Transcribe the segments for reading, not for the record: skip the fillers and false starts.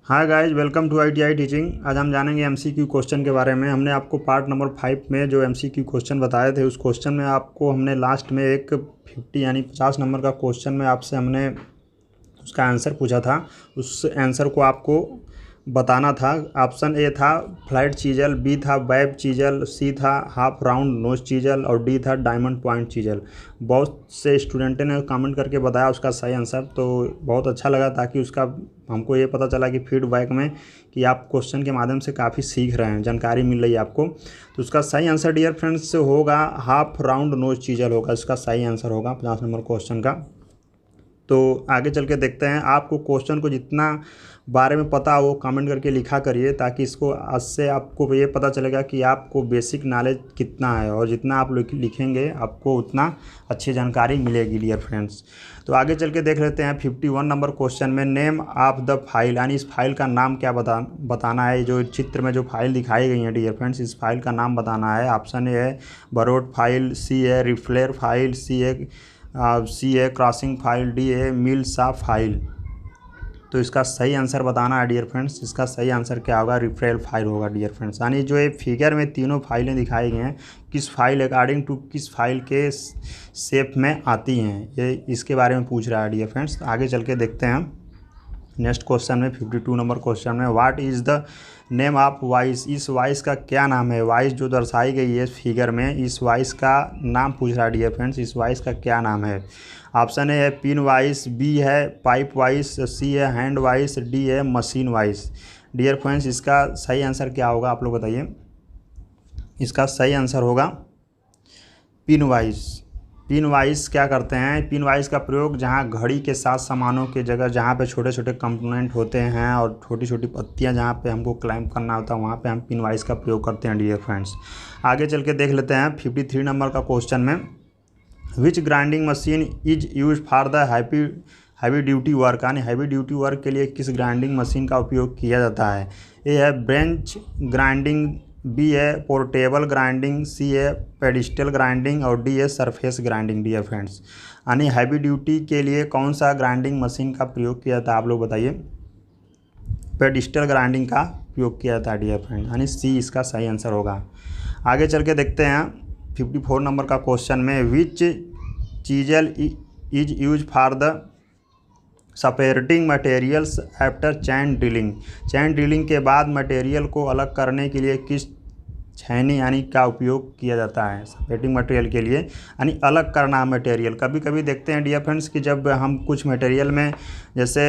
Hi guys, welcome to ITI teaching. आज हम जानेंगे MCQ क्वेश्चन के बारे में। हमने आपको पार्ट नंबर 5 में जो MCQ क्वेश्चन बताए थे, उस क्वेश्चन में आपको हमने लास्ट में एक 50 यानी 50 नंबर का क्वेश्चन में आपसे हमने उसका आंसर पूछा था। उस आंसर को आपको बताना था। ऑप्शन ए था फ्लैट चीजल, बी था वेब चीजल, सी था हाफ राउंड नोज चीजल और डी था डायमंड पॉइंट चीजल। बहुत से स्टूडेंटों ने कमेंट करके बताया उसका सही आंसर, तो बहुत अच्छा लगा, ताकि उसका हमको ये पता चला कि फीडबैक में कि आप क्वेश्चन के माध्यम से काफ़ी सीख रहे हैं, जानकारी मिल रही है आपको। तो उसका सही आंसर डियर फ्रेंड्स होगा हाफ राउंड नोज चीजल होगा। इसका सही आंसर होगा 50 नंबर क्वेश्चन का। तो आगे चल के देखते हैं। आपको क्वेश्चन को जितना बारे में पता हो कमेंट करके लिखा करिए, ताकि इसको आज से आपको ये पता चलेगा कि आपको बेसिक नॉलेज कितना है, और जितना आप लिखेंगे आपको उतना अच्छी जानकारी मिलेगी डियर फ्रेंड्स। तो आगे चल के देख लेते हैं 51 नंबर क्वेश्चन में नेम ऑफ द फाइल, यानी इस फाइल का नाम क्या बताना है। जो चित्र में जो फाइल दिखाई गई है डियर फ्रेंड्स, इस फाइल का नाम बताना है। ऑप्शन ए है बरोड फाइल, सी है रिफ्लेयर फाइल, सी है क्रॉसिंग फाइल, डी है मिल सा फाइल। तो इसका सही आंसर बताना है डियर फ्रेंड्स। इसका सही आंसर क्या होगा, रिफ्लेयर फाइल होगा डियर फ्रेंड्स। यानी जो ये फिगर में तीनों फाइलें दिखाई गई हैं, किस फाइल अकॉर्डिंग टू किस फाइल के शेप में आती हैं, ये इसके बारे में पूछ रहा है डियर फ्रेंड्स। आगे चल के देखते हैं नेक्स्ट क्वेश्चन में 52 नंबर क्वेश्चन में what is the name of voice, इस वॉइस का क्या नाम है। वॉइस जो दर्शाई गई है फिगर में, इस वॉइस का नाम पूछ रहा है डियर फ्रेंड्स। इस वॉइस का क्या नाम है। ऑप्शन ए है पिन वॉइस, बी है पाइप वॉइस, सी है हैंड वॉइस, डी है मशीन वॉइस। डियर फ्रेंड्स इसका सही आंसर क्या होगा, आप लोग बताइए। इसका सही आंसर होगा पिन वॉइस। पिन वाइज क्या करते हैं, पिन वाइज का प्रयोग जहां घड़ी के साथ सामानों के जगह जहां पे छोटे छोटे कंपोनेंट होते हैं और छोटी छोटी पत्तियां जहां पे हमको क्लाइंब करना होता है, वहां पे हम पिन वाइज का प्रयोग करते हैं डियर फ्रेंड्स। आगे चल के देख लेते हैं 53 नंबर का क्वेश्चन में which grinding machine is use for the heavy duty work, यानी हैवी ड्यूटी वर्क के लिए किस ग्राइंडिंग मशीन का उपयोग किया जाता है। ए है बेंच ग्राइंडिंग, बी है पोर्टेबल ग्राइंडिंग, सी है पेडिस्टल ग्राइंडिंग और डी है सरफेस ग्राइंडिंग डियर फ्रेंड्स। यानी हैवी ड्यूटी के लिए कौन सा ग्राइंडिंग मशीन का प्रयोग किया जाता है, आप लोग बताइए। पेडिस्टल ग्राइंडिंग का प्रयोग किया जाता है डियर फ्रेंड, यानी सी इसका सही आंसर होगा। आगे चल के देखते हैं 54 नंबर का क्वेश्चन में which chisel is use for the separating materials after chain drilling, chain drilling के बाद मटेरियल को अलग करने के लिए किस छेनी यानी का उपयोग किया जाता है। सेपरेटिंग मटेरियल के लिए यानी अलग करना मटेरियल। कभी कभी देखते हैं डियर फ्रेंड्स कि जब हम कुछ मटेरियल में, जैसे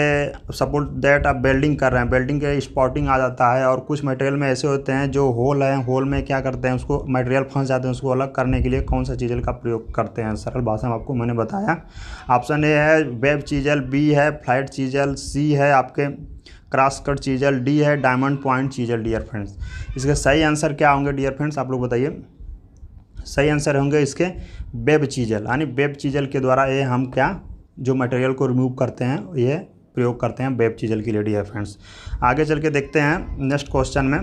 सपोज दैट आप वेल्डिंग कर रहे हैं, वेल्डिंग के स्पॉटिंग आ जाता है, और कुछ मटेरियल में ऐसे होते हैं जो होल है, होल में क्या करते हैं, उसको मटेरियल फंस जाते हैं, उसको अलग करने के लिए कौन सा चीज़ल का प्रयोग करते हैं। सरल भाषा में आपको मैंने बताया। ऑप्शन ए है वेब चीजल, बी है फ्लैट चीजल, सी है आपके क्रॉस कट चीजल, डी है diamond point chisel dear friends. इसके सही आंसर क्या होंगे डियर फ्रेंड्स, आप लोग बताइए। सही आंसर होंगे इसके वेब चीजल, यानी वेब चीजल के द्वारा ये हम क्या जो मटेरियल को रिमूव करते हैं, ये प्रयोग करते हैं वेब चीजल के लिए डियर फ्रेंड्स। आगे चल के देखते हैं नेक्स्ट क्वेश्चन में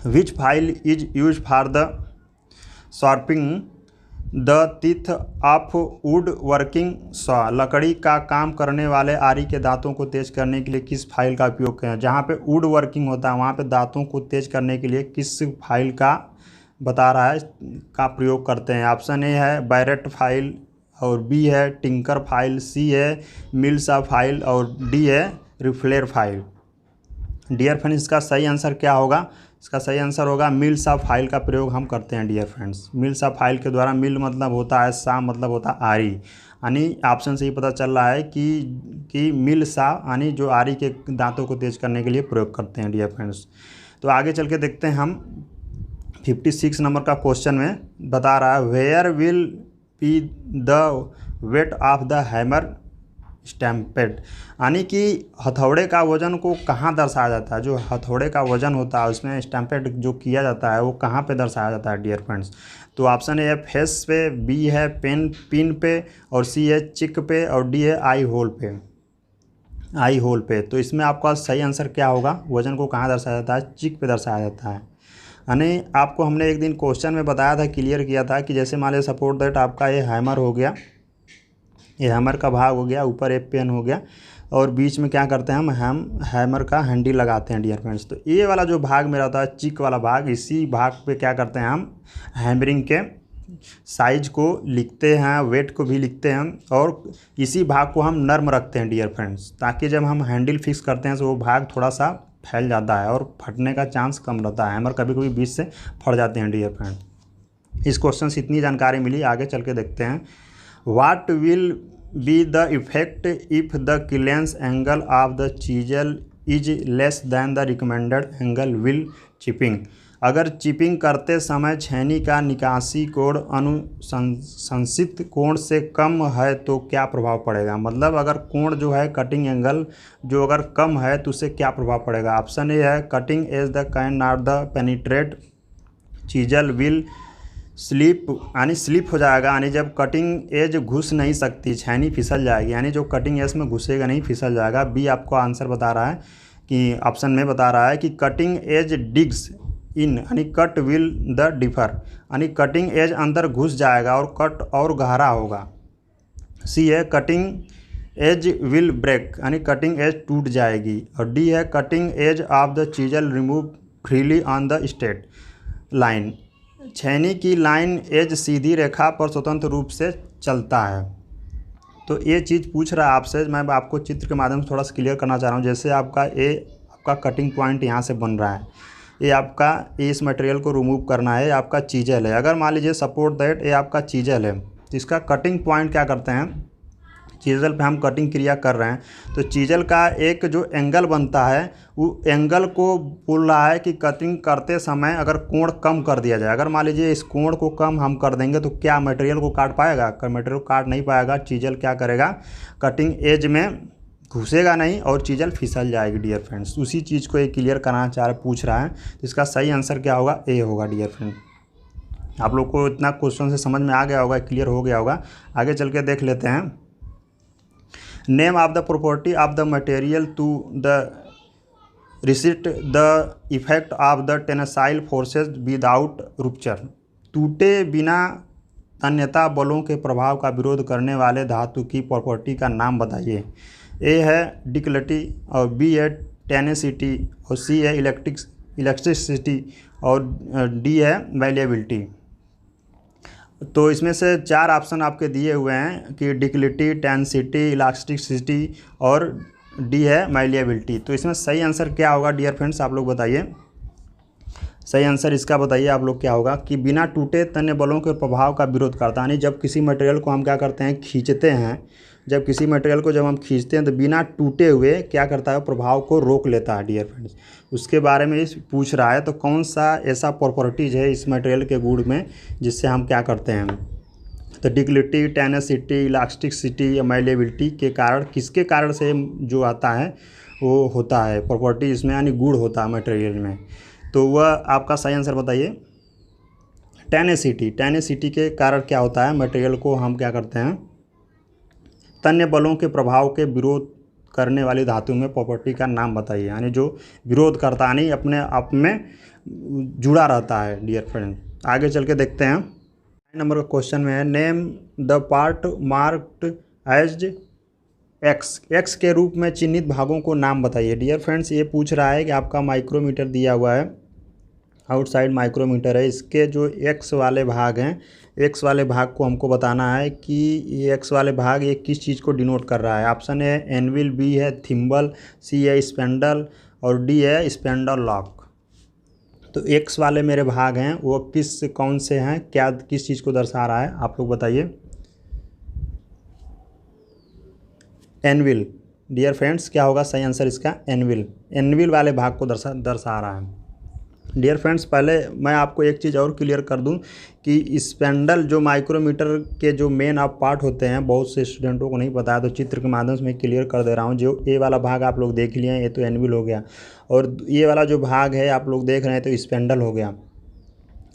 which file is use for the sharping the teeth of wood working saw, लकड़ी का काम करने वाले आरी के दांतों को तेज करने के लिए किस फाइल का उपयोग करें। जहाँ पे वुड वर्किंग होता है वहाँ पे दांतों को तेज करने के लिए किस फाइल का बता रहा है का प्रयोग करते हैं। ऑप्शन ए है बैरेट फाइल और बी है टिंकर फाइल, सी है मिल्सा फाइल और डी है रिफ्लेयर फाइल। डियर फ्रेंड्स इसका सही आंसर क्या होगा, इसका सही आंसर होगा मिल सा फाइल का प्रयोग हम करते हैं डियर फ्रेंड्स। मिल सा फाइल के द्वारा, मिल मतलब होता है, सा मतलब होता है आरी, यानी ऑप्शन से ही पता चल रहा है कि मिल सा यानी जो आरी के दांतों को तेज करने के लिए प्रयोग करते हैं डियर फ्रेंड्स। तो आगे चल के देखते हैं हम 56 नंबर का क्वेश्चन में बता रहा है where will be the weight of the hammer stamped, यानी कि हथौड़े का वजन को कहाँ दर्शाया जाता है। जो हथौड़े का वजन होता है उसमें स्टैम्पेड जो किया जाता है वो कहाँ पे दर्शाया जाता है डियर फ्रेंड्स। तो ऑप्शन ए है फेस पे, बी है पिन पे और सी है चिक पे और डी है आई होल पे। तो इसमें आपका सही आंसर क्या होगा, वजन को कहाँ दर्शाया जाता है, चिक पे दर्शाया जाता है। यानी आपको हमने एक दिन क्वेश्चन में बताया था, क्लियर किया था कि जैसे मान लीजिए सपोर्ट दैट आपका ये हैमर हो गया, ये हैमर का भाग हो गया, ऊपर एक पेन हो गया, और बीच में क्या करते हैं हम हैमर का हैंडल लगाते हैं डियर फ्रेंड्स। तो ये वाला जो भाग मेरा होता है चिक वाला भाग, इसी भाग पे क्या करते हैं हम हैमरिंग के साइज को लिखते हैं, वेट को भी लिखते हैं, और इसी भाग को हम नर्म रखते हैं डियर फ्रेंड्स, ताकि जब हम हैंडल फिक्स करते हैं तो वो भाग थोड़ा सा फैल जाता है और फटने का चांस कम रहता है। हैमर कभी कभी बीच से फट जाते हैं डियर फ्रेंड। इस क्वेश्चन से इतनी जानकारी मिली, आगे चल के देखते हैं। What will be the effect if the clearance angle of the chisel is less than the recommended angle will chipping. अगर चिपिंग करते समय छेनी का निकासी कोण अनुशंसित कोण से कम है तो क्या प्रभाव पड़ेगा। मतलब अगर कोण जो है कटिंग एंगल जो अगर कम है तो उससे क्या प्रभाव पड़ेगा। ऑप्शन ए है cutting edge the can not the penetrate chisel will slip, यानी स्लिप हो जाएगा, यानी जब कटिंग एज घुस नहीं सकती छेनी फिसल जाएगी, यानी जो कटिंग एज में घुसेगा नहीं फिसल जाएगा। बी आपको आंसर बता रहा है कि ऑप्शन में बता रहा है कि कटिंग एज डिग्स इन, यानी कट विल द डिफर, यानी कटिंग एज अंदर घुस जाएगा और कट और गहरा होगा। सी है कटिंग एज विल ब्रेक, यानी कटिंग एज टूट जाएगी। और डी है cutting edge of the chisel remove freely on the straight line, छेनी की लाइन एज सीधी रेखा पर स्वतंत्र रूप से चलता है। तो ये चीज़ पूछ रहा है आपसे, मैं आपको चित्र के माध्यम से थोड़ा सा क्लियर करना चाह रहा हूँ। जैसे आपका कटिंग पॉइंट यहाँ से बन रहा है, ये आपका इस मटेरियल को रिमूव करना है, आपका चीजल है। अगर मान लीजिए सपोर्ट दैट ये आपका चीजल है, तो इसका कटिंग पॉइंट क्या करते हैं, चीजल पे हम कटिंग क्रिया कर रहे हैं, तो चीजल का एक जो एंगल बनता है वो एंगल को बोल रहा है कि कटिंग करते समय अगर कोण कम कर दिया जाए। अगर मान लीजिए इस कोण को कम हम कर देंगे तो क्या मटेरियल को काट पाएगा, मटेरियल को काट नहीं पाएगा। चीजल क्या करेगा, कटिंग एज में घुसेगा नहीं और चीजल फिसल जाएगी डियर फ्रेंड्स। उसी चीज़ को ये क्लियर कराना पूछ रहा है। तो इसका सही आंसर क्या होगा, ए होगा डियर फ्रेंड। आप लोग को इतना क्वेश्चन से समझ में आ गया होगा, क्लियर हो गया होगा। आगे चल के देख लेते हैं। Name of the property of the material to the resist the effect of the tensile forces without rupture. टूटे बिना तन्यता बलों के प्रभाव का विरोध करने वाले धातु की प्रॉपर्टी का नाम बताइए। ए है डक्टिलिटी, और बी है टेनेसिटी, और सी है इलेक्ट्रिसिटी, और डी है मैलिएबिलिटी। तो इसमें से 4 ऑप्शन आपके दिए हुए हैं कि डक्टिलिटी, टेनेसिटी, इलास्टिसिटी और डी है मैलिएबिलिटी। तो इसमें सही आंसर क्या होगा डियर फ्रेंड्स, आप लोग बताइए। सही आंसर इसका बताइए आप लोग क्या होगा कि बिना टूटे तन्य बलों के प्रभाव का विरोध करता है। यानी जब किसी मटेरियल को हम क्या करते हैं, खींचते हैं, जब किसी मटेरियल को जब हम खींचते हैं तो बिना टूटे हुए क्या करता है, प्रभाव को रोक लेता है डियर फ्रेंड्स। उसके बारे में इस पूछ रहा है। तो कौन सा ऐसा प्रॉपर्टीज है इस मटेरियल के गुण में जिससे हम क्या करते हैं, तो डक्टिलिटी, टेनेसिटी, इलास्टिसिटी या मैलिएबिलिटी के कारण, किसके कारण से जो आता है वो होता है प्रॉपर्टी इसमें, यानी गुण होता है मटेरियल में। तो वह आपका सही आंसर बताइए। टेनेसिटी, टेनेसिटी के कारण क्या होता है, मटेरियल को हम क्या करते हैं, तन्य बलों के प्रभाव के विरोध करने वाली धातु में प्रॉपर्टी का नाम बताइए। यानी जो विरोध करता नहीं, अपने आप में जुड़ा रहता है डियर फ्रेंड। आगे चल के देखते हैं। 9 नंबर का क्वेश्चन में है name the part marked as X, X के रूप में चिन्हित भागों को नाम बताइए। डियर फ्रेंड्स ये पूछ रहा है कि आपका माइक्रोमीटर दिया हुआ है, आउटसाइड माइक्रोमीटर है, इसके जो एक्स वाले भाग हैं, एक्स वाले भाग को हमको बताना है कि ये एक्स वाले भाग ये किस चीज़ को डिनोट कर रहा है। ऑप्शन है एनविल, बी है थिम्बल, सी है स्पेंडल, और डी है स्पेंडल लॉक। तो एक्स वाले मेरे भाग हैं वो कौन से हैं, क्या किस चीज़ को दर्शा रहा है, आप लोग बताइए। एनविल डियर फ्रेंड्स, क्या होगा सही आंसर इसका, एनविल, एनविल वाले भाग को दर्शा रहा है डियर फ्रेंड्स। पहले मैं आपको एक चीज़ और क्लियर कर दूं कि स्पेंडल जो माइक्रोमीटर के जो मेन आप पार्ट होते हैं, बहुत से स्टूडेंटों को नहीं पता है, तो चित्र के माध्यम से मैं क्लियर कर दे रहा हूं। जो ए वाला भाग आप लोग देख लिए हैं, ये तो एनविल हो गया, और ये वाला जो भाग है आप लोग देख रहे हैं तो स्पेंडल हो गया,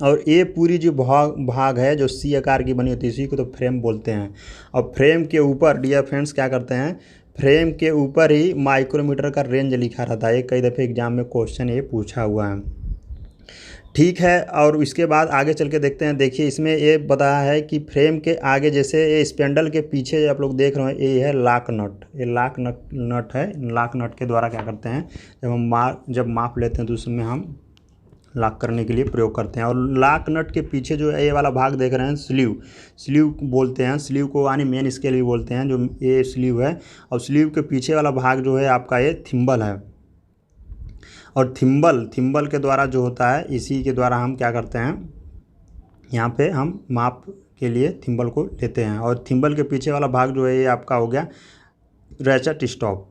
और ये पूरी जो भाग है जो सी आकार की बनी होती है इसी को तो फ्रेम बोलते हैं। और फ्रेम के ऊपर डियर फ्रेंड्स क्या करते हैं, फ्रेम के ऊपर ही माइक्रोमीटर का रेंज लिखा रहता है। कई दफ़े एग्जाम में क्वेश्चन ये पूछा हुआ है। ठीक है। और इसके बाद आगे चल के देखते हैं। देखिए इसमें ये बताया है कि फ्रेम के आगे, जैसे ये स्पेंडल के पीछे आप लोग देख रहे हैं, ये है लॉक नट। ये लॉक नट है। लॉक नट के द्वारा क्या करते हैं, जब माप लेते हैं तो उसमें हम लॉक करने के लिए प्रयोग करते हैं। और लॉक नट के पीछे जो ये वाला भाग देख रहे हैं, स्लीव बोलते हैं। स्लीव को यानी मेन स्केल भी बोलते हैं, जो ये स्लीव है। और स्लीव के पीछे वाला भाग जो है आपका ये थिम्बल है। और थिम्बल के द्वारा जो होता है, इसी के द्वारा हम क्या करते हैं, यहाँ पे हम माप के लिए थिम्बल को लेते हैं। और थिम्बल के पीछे वाला भाग जो है ये आपका हो गया रैचेट स्टॉप।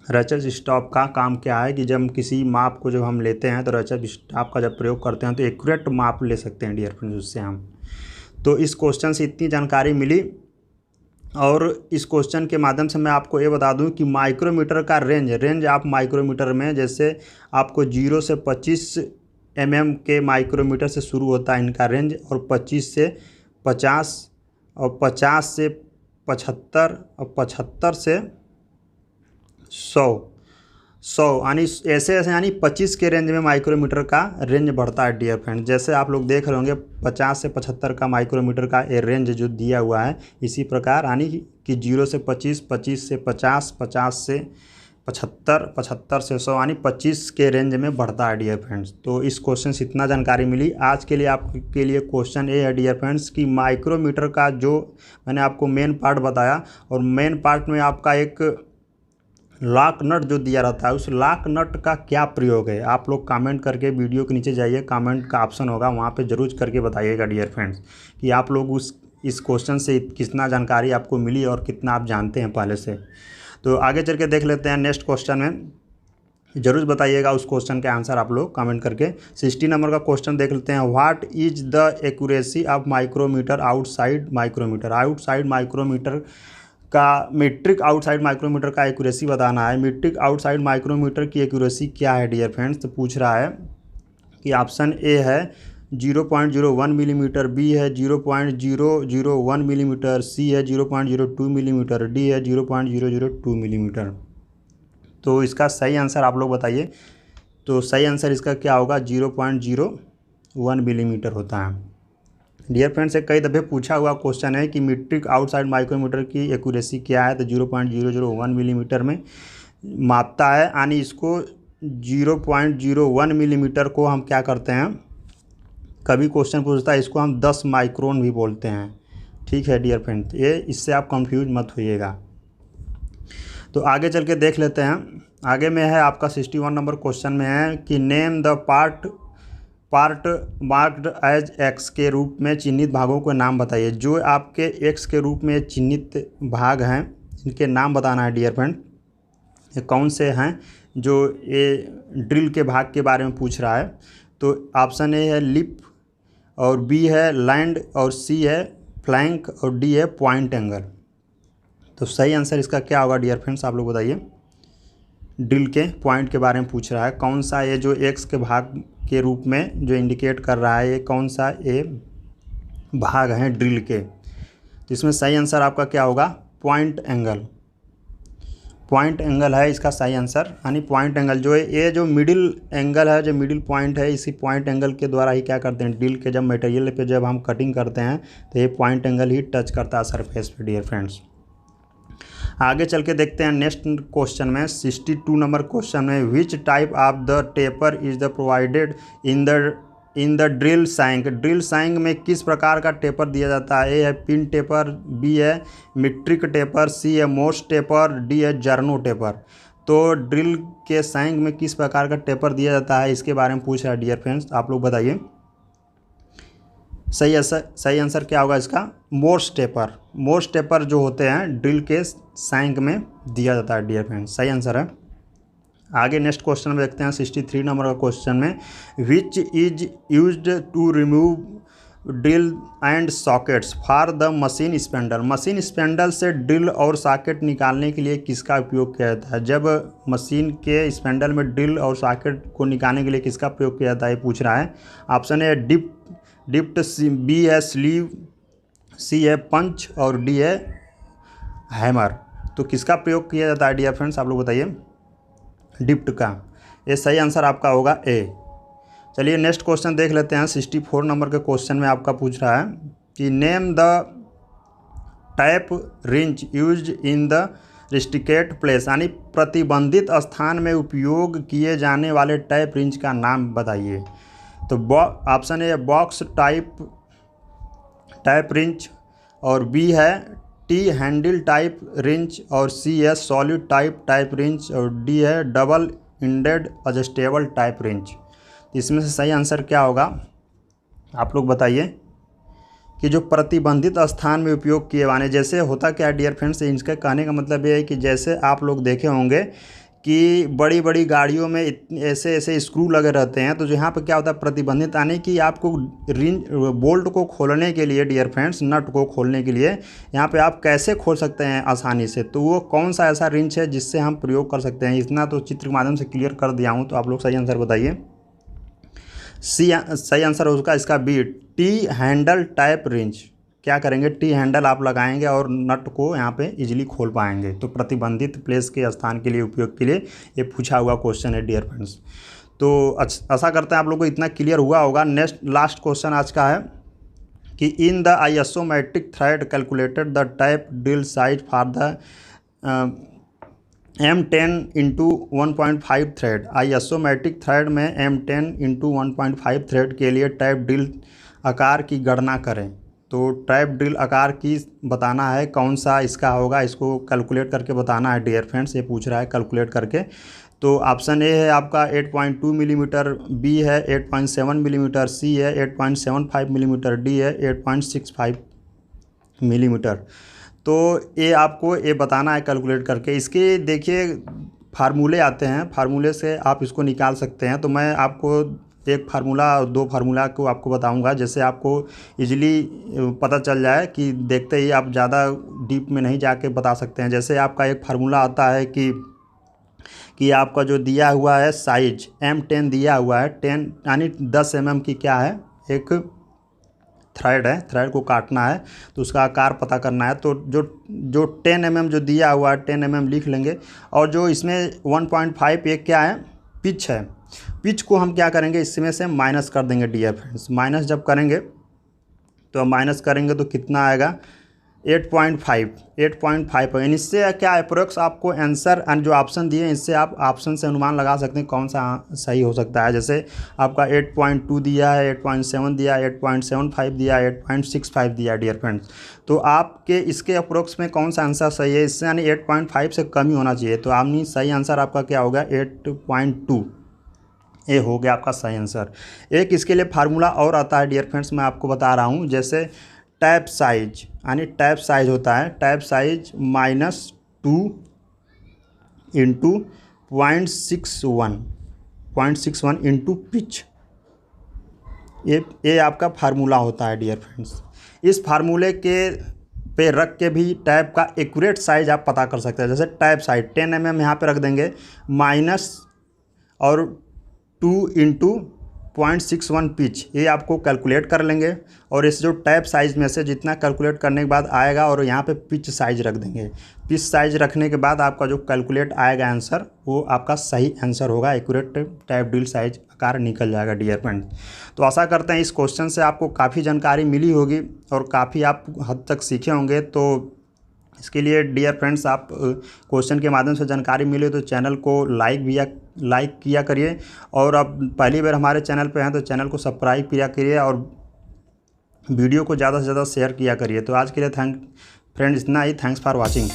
रैचेट स्टॉप का काम क्या है कि जब किसी माप को जब हम लेते हैं तो रैचेट स्टॉप का जब प्रयोग करते हैं तो एक्यूरेट माप ले सकते हैं डियर फ्रेंड्स उससे हम। तो इस क्वेश्चन से इतनी जानकारी मिली। और इस क्वेश्चन के माध्यम से मैं आपको ये बता दूं कि माइक्रोमीटर का रेंज आप माइक्रोमीटर में, जैसे आपको 0 से 25 mm के माइक्रोमीटर से शुरू होता है इनका रेंज, और 25 से 50 और 50 से 75 और 75 से 100 यानी ऐसे यानी 25 के रेंज में माइक्रोमीटर का रेंज बढ़ता है डियर फ्रेंड। जैसे आप लोग देख रहे होंगे 50 से 75 का माइक्रोमीटर का ये रेंज जो दिया हुआ है, इसी प्रकार यानी कि 0 से 25, 25 से 50, 50 से 75, 75 से 100 यानी 25 के रेंज में बढ़ता है डियर फ्रेंड्स। तो इस क्वेश्चन से इतना जानकारी मिली। आज के लिए आपके लिए क्वेश्चन ये है डियर फ्रेंड्स कि माइक्रोमीटर का जो मैंने आपको मेन पार्ट बताया, और मेन पार्ट में आपका एक लॉक नट जो दिया रहता है, उस लॉक नट का क्या प्रयोग है, आप लोग कमेंट करके वीडियो के नीचे जाइए, कमेंट का ऑप्शन होगा वहाँ पे ज़रूर करके बताइएगा डियर फ्रेंड्स कि आप लोग इस क्वेश्चन से कितना जानकारी आपको मिली और कितना आप जानते हैं पहले से। तो आगे चल के देख लेते हैं नेक्स्ट क्वेश्चन में। ज़रूर बताइएगा उस क्वेश्चन के आंसर आप लोग कमेंट करके। 60 नंबर का क्वेश्चन देख लेते हैं। What is the accuracy of micrometer outside micrometer. Outside micrometer का मीट्रिक आउटसाइड माइक्रोमीटर का एक्यूरेसी बताना है। मीट्रिक आउटसाइड माइक्रोमीटर की एक्यूरेसी क्या है डियर फ्रेंड्स, तो पूछ रहा है कि ऑप्शन ए है 0.01 मिलीमीटर, बी है 0.001 मिलीमीटर, सी है 0.02 मिलीमीटर, डी है 0.002 मिलीमीटर। तो इसका सही आंसर आप लोग बताइए। तो सही आंसर इसका क्या होगा, 0.01 मिलीमीटर होता है डियर फ्रेंड्स। एक कई दफ़े पूछा हुआ क्वेश्चन है कि मीट्रिक आउटसाइड माइक्रोमीटर की एक्यूरेसी क्या है, तो 0.001 मिलीमीटर में मापता है। यानी इसको 0.01 मिलीमीटर को हम क्या करते हैं, कभी क्वेश्चन पूछता है इसको हम 10 माइक्रोन भी बोलते हैं। ठीक है डियर फ्रेंड्स, ये इससे आप कंफ्यूज मत होइएगा। तो आगे चल के देख लेते हैं। आगे में है आपका 61 नंबर क्वेश्चन में है कि name the part marked as X के रूप में चिन्हित भागों के नाम बताइए। जो आपके एक्स के रूप में चिन्हित भाग हैं, इनके नाम बताना है डियर फ्रेंड। ये कौन से हैं, जो ये ड्रिल के भाग के बारे में पूछ रहा है। तो ऑप्शन ए है लिप, और बी है लैंड, और सी है फ्लैंक, और डी है पॉइंट एंगल। तो सही आंसर इसका क्या होगा डियर फ्रेंड्स, आप लोग बताइए। ड्रिल के पॉइंट के बारे में पूछ रहा है, कौन सा ये जो एक्स के भाग के रूप में जो इंडिकेट कर रहा है, ये कौन सा ये भाग हैं ड्रिल के। तो इसमें सही आंसर आपका क्या होगा, पॉइंट एंगल। पॉइंट एंगल है इसका सही आंसर। यानी पॉइंट एंगल जो है, ये जो मिडिल एंगल है, जो मिडिल पॉइंट है, इसी पॉइंट एंगल के द्वारा ही क्या करते हैं, ड्रिल के जब मटेरियल पे जब हम कटिंग करते हैं तो ये पॉइंट एंगल ही टच करता है सरफेस पे डियर फ्रेंड्स। आगे चल के देखते हैं नेक्स्ट क्वेश्चन में। 62 नंबर क्वेश्चन में which type of the taper is the provided in the drill shank. Drill shank में किस प्रकार का टेपर दिया जाता है। ए है पिन टेपर, बी है मीट्रिक टेपर, सी है मोर्स टेपर, डी है जर्नो टेपर। तो ड्रिल के सैंक में किस प्रकार का टेपर दिया जाता है, इसके बारे में पूछ रहा है डियर फ्रेंड्स, आप लोग बताइए। सही आंसर क्या होगा इसका, मोर्स टेपर। मोर्स टेपर जो होते हैं ड्रिल के सैंक में दिया जाता है डियर फ्रेंड्स, सही आंसर है। आगे नेक्स्ट क्वेश्चन में देखते हैं 63 नंबर का क्वेश्चन में। Which is used to remove drill and sockets for the machine spindle. Machine spindle से ड्रिल और सॉकेट निकालने के लिए किसका उपयोग किया जाता है। जब मशीन के स्पेंडल में ड्रिल और सॉकेट को निकालने के लिए किसका प्रयोग किया जाता है, ये पूछ रहा है। ऑप्शन है डिप्ट, बी है स्लीव, सी है पंच, और डी है हैमर। तो किसका प्रयोग किया जाता है डियर फ्रेंड्स, आप लोग बताइए। डिप्ट का। ये सही आंसर आपका होगा ए। चलिए नेक्स्ट क्वेश्चन देख लेते हैं। 64 नंबर के क्वेश्चन में आपका पूछ रहा है कि name the tap wrench used in the restricted place, यानी प्रतिबंधित स्थान में उपयोग किए जाने वाले टैप रिंच का नाम बताइए। तो option a box type tap wrench, और बी है टी हैंडल टाइप रिंच, और सी है सॉलिड टाइप टैप रिंच, और डी है double ended adjustable type wrench. इसमें से सही आंसर क्या होगा आप लोग बताइए। कि जो प्रतिबंधित स्थान में उपयोग किए जाने, जैसे होता क्या है डियर फ्रेंड्स, इनका कहने का मतलब ये है कि जैसे आप लोग देखे होंगे कि बड़ी बड़ी गाड़ियों में ऐसे ऐसे स्क्रू लगे रहते हैं, तो यहाँ पर क्या होता है प्रतिबंधित, यानी कि आपको रिंच बोल्ट को खोलने के लिए डियर फ्रेंड्स, नट को खोलने के लिए यहाँ पे आप कैसे खोल सकते हैं आसानी से, तो वो कौन सा ऐसा रिंच है जिससे हम प्रयोग कर सकते हैं। इतना तो चित्र के माध्यम से क्लियर कर दिया हूँ, तो आप लोग सही आंसर बताइए। सही आंसर होगा इसका B T handle type wrench. क्या करेंगे, टी हैंडल आप लगाएंगे और नट को यहाँ पे इजीली खोल पाएंगे। तो प्रतिबंधित प्लेस के स्थान के लिए उपयोग के लिए ये पूछा हुआ क्वेश्चन है डियर फ्रेंड्स। तो आशा करते हैं आप लोगों को इतना क्लियर हुआ होगा। नेक्स्ट लास्ट क्वेश्चन आज का है कि in the ISO metric thread calculated the type drill size for the M10x1.5 thread. ISO metric thread में M10x1.5 थ्रेड के लिए टाइप ड्रिल आकार की गणना करें। तो टाइप ड्रिल आकार की बताना है, कौन सा इसका होगा, इसको कैलकुलेट करके बताना है डियर फ्रेंड्स। ये पूछ रहा है कैलकुलेट करके। तो ऑप्शन ए है आपका 8.2 मिलीमीटर, बी है 8.7 मिलीमीटर, सी है 8.75 मिलीमीटर, डी है 8.65 मिलीमीटर। तो ये आपको ये बताना है कैलकुलेट करके। इसके देखिए फार्मूले आते हैं, फार्मूले से आप इसको निकाल सकते हैं। तो मैं आपको एक फार्मूला और दो फार्मूला को आपको बताऊंगा, जैसे आपको इजीली पता चल जाए कि देखते ही आप ज़्यादा डीप में नहीं जाके बता सकते हैं। जैसे आपका एक फार्मूला आता है कि आपका जो दिया हुआ है साइज M10 दिया हुआ है, 10 यानी 10 mm की क्या है एक थ्रेड है, थ्रेड को काटना है तो उसका आकार पता करना है। तो जो 10 mm जो दिया हुआ है 10 mm लिख लेंगे, और जो इसमें 1.5 एक क्या है पिच है, पिच को हम क्या करेंगे इसमें से माइनस कर देंगे डियर फ्रेंड्स। माइनस जब करेंगे तो माइनस करेंगे तो कितना आएगा 8.5 है। इससे क्या अप्रोक्स आपको आंसर जो ऑप्शन दिए इससे आप ऑप्शन से अनुमान लगा सकते हैं कौन सा सही हो सकता है। जैसे आपका 8.2 दिया है, 8.7 दिया, 8.75 दिया, 8.65 दिया डियर फ्रेंड्स। तो आपके इसके अप्रोक्स में कौन सा आंसर सही है, इससे यानी 8.5 से कम ही होना चाहिए। तो आपने सही आंसर आपका क्या होगा 8.2, ये हो गया आपका सही आंसर। एक इसके लिए फार्मूला और आता है डियर फ्रेंड्स, मैं आपको बता रहा हूँ। जैसे टैप साइज, यानी टैप साइज होता है tap size -2 into 0.61 into pitch, ये आपका फार्मूला होता है डियर फ्रेंड्स। इस फार्मूले के पे रख के भी टैप का एक्यूरेट साइज आप पता कर सकते हैं। जैसे टैप साइज 10 mm यहाँ पे रख देंगे, माइनस और 2 इंटू 0.61 पिच, ये आपको कैलकुलेट कर लेंगे। और इस जो टैप साइज में से जितना कैलकुलेट करने के बाद आएगा, और यहाँ पे पिच साइज रख देंगे। पिच साइज रखने के बाद आपका जो कैलकुलेट आएगा आंसर, वो आपका सही आंसर होगा, एक्यूरेट टैप ड्रिल साइज आकार निकल जाएगा डियर फ्रेंड। तो आशा करते हैं इस क्वेश्चन से आपको काफ़ी जानकारी मिली होगी और काफ़ी आप हद तक सीखे होंगे। तो इसके लिए डियर फ्रेंड्स आप क्वेश्चन के माध्यम से जानकारी मिले तो चैनल को लाइक किया करिए, और अब पहली बार हमारे चैनल पे हैं तो चैनल को सब्सक्राइब किया करिए, और वीडियो को ज़्यादा से ज़्यादा शेयर किया करिए। तो आज के लिए फ्रेंड्स इतना ही। Thanks for watching.